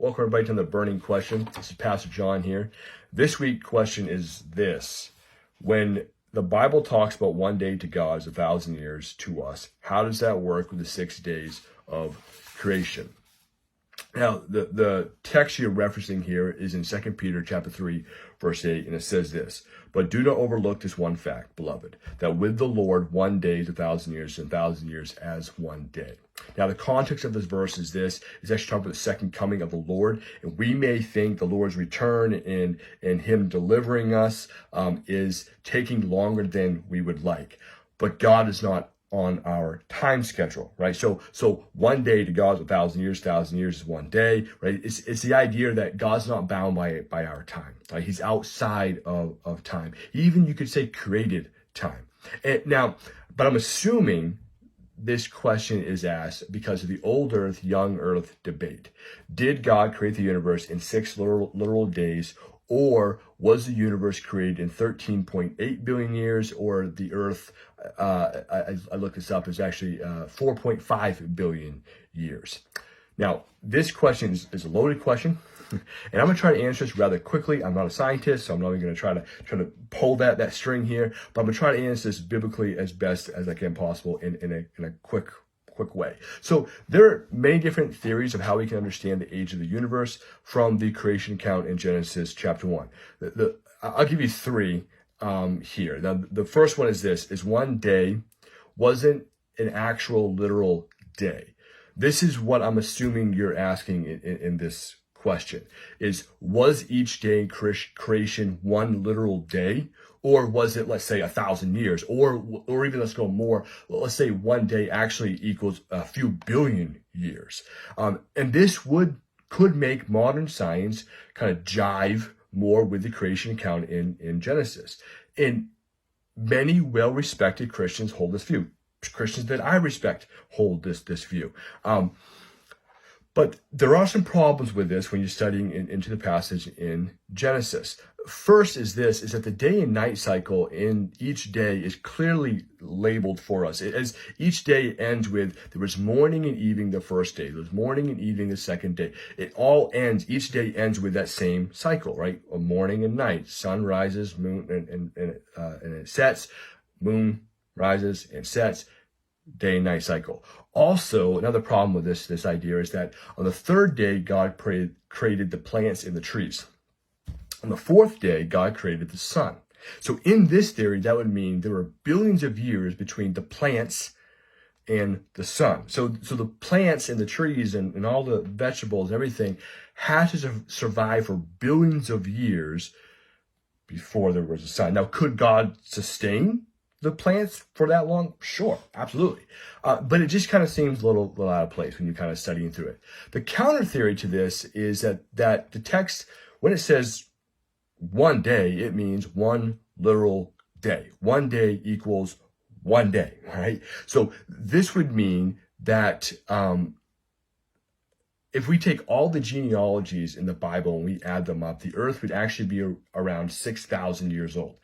Welcome everybody to the burning question. This is Pastor John here. This week's question is this. When the Bible talks about one day to God is 1,000 years to us, how does that work with the 6 days of creation? Now, the text you're referencing here is in 2 Peter chapter 3, verse 8, and it says this, "But do not overlook this one fact, beloved, that with the Lord 1 day is 1,000 years, and 1,000 years as 1 day." Now, the context of this verse is actually talking about the second coming of the Lord, and we may think the Lord's return and Him delivering us is taking longer than we would like. But God is not on our time schedule, right? So 1 day to God is 1,000 years. 1,000 years is 1 day, right? It's the idea that God's not bound by our time, right? He's outside of time. Even you could say created time. But I'm assuming this question is asked because of the old earth, young earth debate. Did God create the universe in 6 literal days, or was the universe created in 13.8 billion years, or the earth, I looked this up, is actually 4.5 billion years? Now, this question is a loaded question, and I'm going to try to answer this rather quickly. I'm not a scientist, so I'm not even going to try to pull that string here, but I'm going to try to answer this biblically as best as I can possible in a quick way. So there are many different theories of how we can understand the age of the universe from the creation account in Genesis chapter 1. I'll give you 3 here. Now, the first one is this, is 1 day wasn't an actual literal day. This is what I'm assuming you're asking in this question, was each day creation 1 literal day? Or was it, let's say, 1,000 years? Or even, let's go more, let's say 1 day actually equals a few billion years. And this could make modern science kind of jive more with the creation account in Genesis. And many well-respected Christians hold this view. Christians that I respect hold this view. But there are some problems with this when you're studying into the passage in Genesis. First is that the day and night cycle in each day is clearly labeled for us. As each day ends with, there was morning and evening the first day, there was morning and evening the second day. It all ends, each day ends with that same cycle, right? A morning and night, sun rises, moon, and it sets, moon rises and sets, day and night cycle. Also, another problem with this idea is that on the 3rd day, God created the plants and the trees. On the 4th day, God created the sun. So in this theory, that would mean there were billions of years between the plants and the sun. So the plants and the trees and all the vegetables and everything had to survive for billions of years before there was a sun. Now, could God sustain the plants for that long? Sure, absolutely. But it just kind of seems a little out of place when you're kind of studying through it. The counter theory to this is that the text, when it says 1 day, it means 1 literal day. 1 day equals 1 day, right? So this would mean that if we take all the genealogies in the Bible and we add them up, the earth would actually be around 6,000 years old.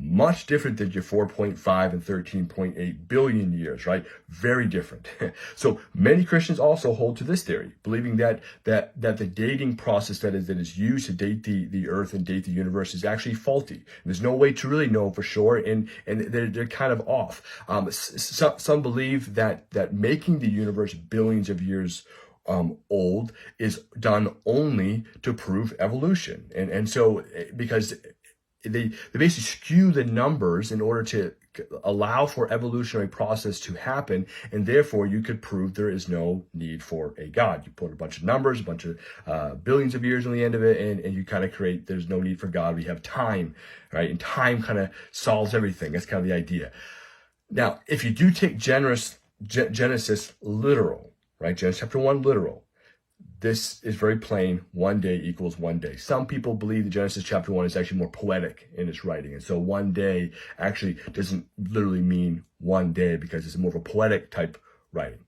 Much different than your 4.5 and 13.8 billion years, right? Very different. So many Christians also hold to this theory, believing that the dating process that is used to date the earth and date the universe is actually faulty. There's no way to really know for sure, and they're kind of off. Some believe that making the universe billions of years old is done only to prove evolution, and so because they basically skew the numbers in order to allow for evolutionary process to happen, and therefore you could prove there is no need for a God. You put a bunch of numbers, a bunch of billions of years on the end of it, and you kind of create, there's no need for God. We have time, right? And time kind of solves everything. That's kind of the idea. Now, if you do take Genesis literal, right? Genesis chapter 1 literal, this is very plain. 1 day equals 1 day. Some people believe that Genesis chapter 1 is actually more poetic in its writing. And so 1 day actually doesn't literally mean 1 day because it's more of a poetic type writing.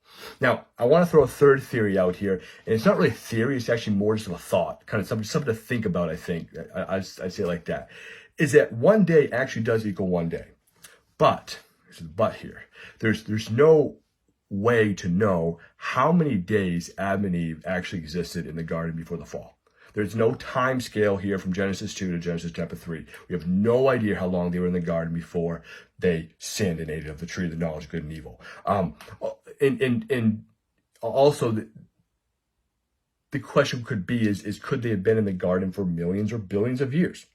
Now, I want to throw a third theory out here. And it's not really a theory. It's actually more just of a thought, kind of something to think about, I think. I'd say it like that. Is that 1 day actually does equal 1 day. But, there's a but here. There's no way to know how many days Adam and Eve actually existed in the garden before the fall. There's no time scale here from Genesis 2 to Genesis chapter 3. We have no idea how long they were in the garden before they sinned and ate of the tree of the knowledge of good and evil. And also, the question could be is could they have been in the garden for millions or billions of years?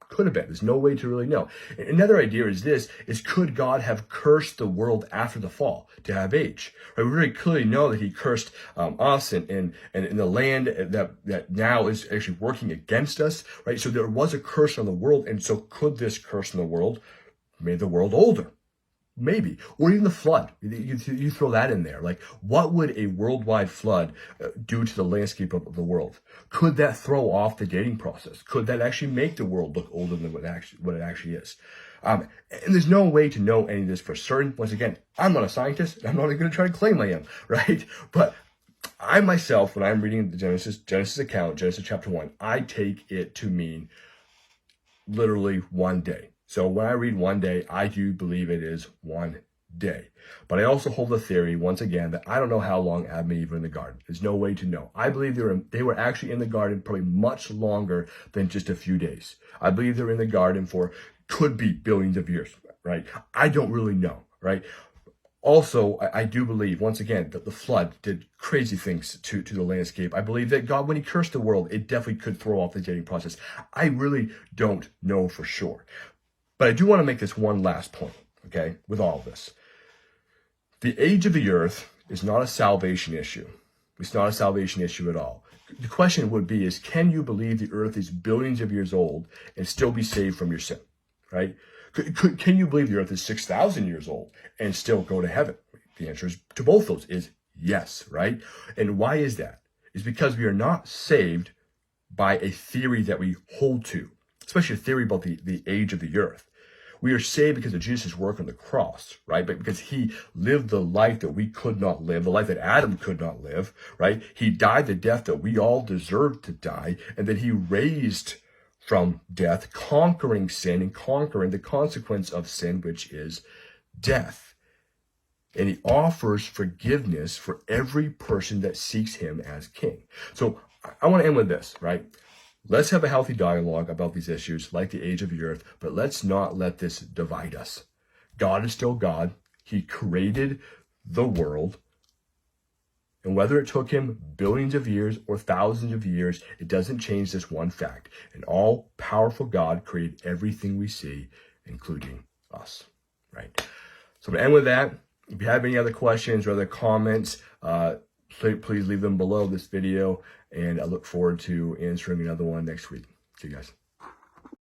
Could have been. There's no way to really know. Another idea is could God have cursed the world after the fall to have age? Right? We very clearly know that he cursed us and the land that now is actually working against us, right? So there was a curse on the world, and so could this curse on the world made the world older? Maybe. Or even the flood. You throw that in there. Like, what would a worldwide flood do to the landscape of the world? Could that throw off the dating process? Could that actually make the world look older than what it actually is? And there's no way to know any of this for certain. Once again, I'm not a scientist, and I'm not even going to try to claim I am, right? But I myself, when I'm reading the Genesis account, Genesis chapter 1, I take it to mean literally one day. So when I read one day, I do believe it is one day. But I also hold the theory, once again, that I don't know how long Adam and Eve were in the garden. There's no way to know. I believe they were actually in the garden probably much longer than just a few days. I believe they were in the garden for, could be billions of years, right? I don't really know, right? Also, I do believe, once again, that the flood did crazy things to the landscape. I believe that God, when he cursed the world, it definitely could throw off the dating process. I really don't know for sure. But I do want to make this one last point, okay, with all of this. The age of the earth is not a salvation issue. It's not a salvation issue at all. The question would be is, can you believe the earth is billions of years old and still be saved from your sin, right? Can you believe the earth is 6,000 years old and still go to heaven? The answer is to both those is yes, right? And why is that? It's because we are not saved by a theory that we hold to, especially a theory about the age of the earth. We are saved because of Jesus' work on the cross, right? But because he lived the life that we could not live, the life that Adam could not live, right? He died the death that we all deserved to die, and then he raised from death, conquering sin and conquering the consequence of sin, which is death. And he offers forgiveness for every person that seeks him as king. So I want to end with this, right? Let's have a healthy dialogue about these issues like the age of the earth, but let's not let this divide us. God is still God. He created the world. And whether it took him billions of years or thousands of years, it doesn't change this one fact. An all-powerful God created everything we see, including us, right? So I'm going to end with that. If you have any other questions or other comments, please leave them below this video, and I look forward to answering another one next week. See you guys.